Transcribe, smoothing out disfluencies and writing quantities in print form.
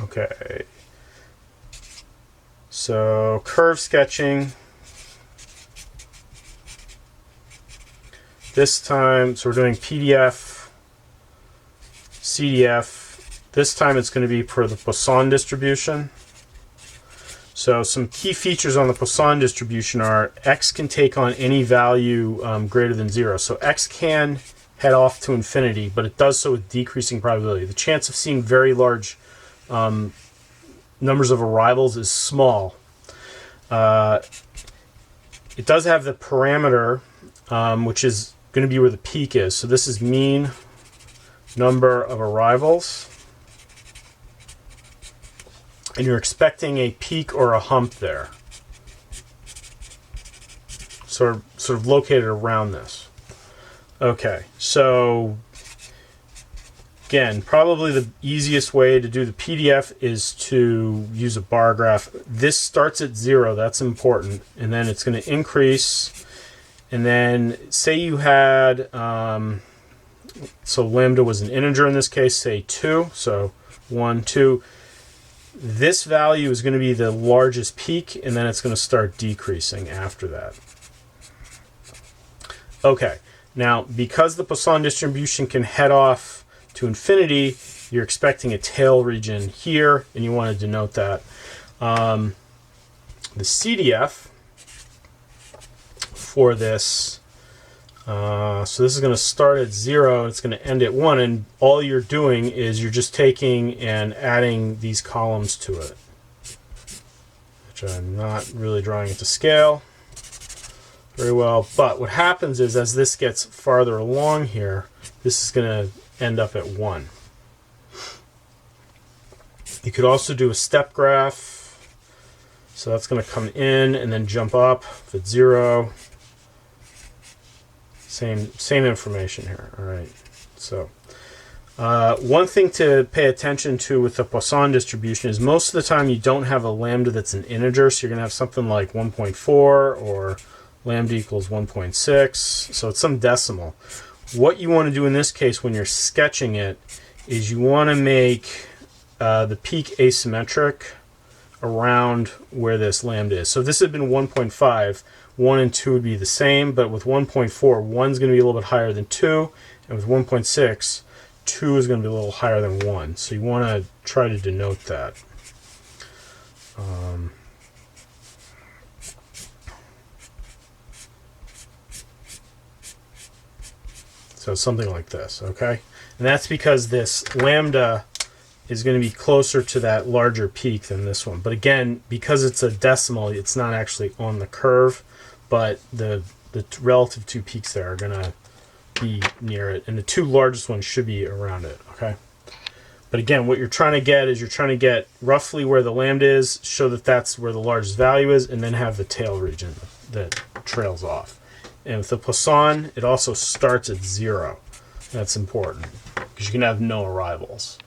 Okay. So curve sketching. This time, so we're doing PDF, CDF. This time it's going to be for the Poisson distribution. So some key features on the Poisson distribution are x can take on any value greater than 0. So x can head off to infinity, but it does so with decreasing probability. The chance of seeing very large numbers of arrivals is small. It does have the parameter, which is going to be where the peak is. So this is mean number of arrivals. And you're expecting a peak or a hump there. Sort of located around this. Okay, so again, probably the easiest way to do the PDF is to use a bar graph. This starts at 0, that's important, and then it's going to increase. And then say you had, so lambda was an integer in this case, say 2, so 1, 2. This value is going to be the largest peak, and then it's going to start decreasing after that. Okay, now because the Poisson distribution can head off to infinity, you're expecting a tail region here, and you want to denote that. The CDF for this, so this is going to start at 0, and it's going to end at 1, and all you're doing is you're just taking and adding these columns to it, which I'm not really drawing it to scale very well. But what happens is as this gets farther along here, this is going to end up at 1. You could also do a step graph. So that's going to come in and then jump up if it's 0. Same information here. All right. So one thing to pay attention to with the Poisson distribution is most of the time you don't have a lambda that's an integer. So you're going to have something like 1.4 or lambda equals 1.6. So it's some decimal. What you want to do in this case when you're sketching it is you want to make the peak asymmetric around where this lambda is. So if this had been 1.5, 1 and 2 would be the same, but with 1.4, 1 is going to be a little bit higher than 2, and with 1.6, 2 is going to be a little higher than 1. So you want to try to denote that. So something like this, okay? And that's because this lambda is going to be closer to that larger peak than this one. But again, because it's a decimal, it's not actually on the curve, but the relative two peaks there are going to be near it, and the two largest ones should be around it, okay? But again, what you're trying to get is you're trying to get roughly where the lambda is, show that that's where the largest value is, and then have the tail region that trails off. And with the Poisson, it also starts at 0. That's important, because you can have no arrivals.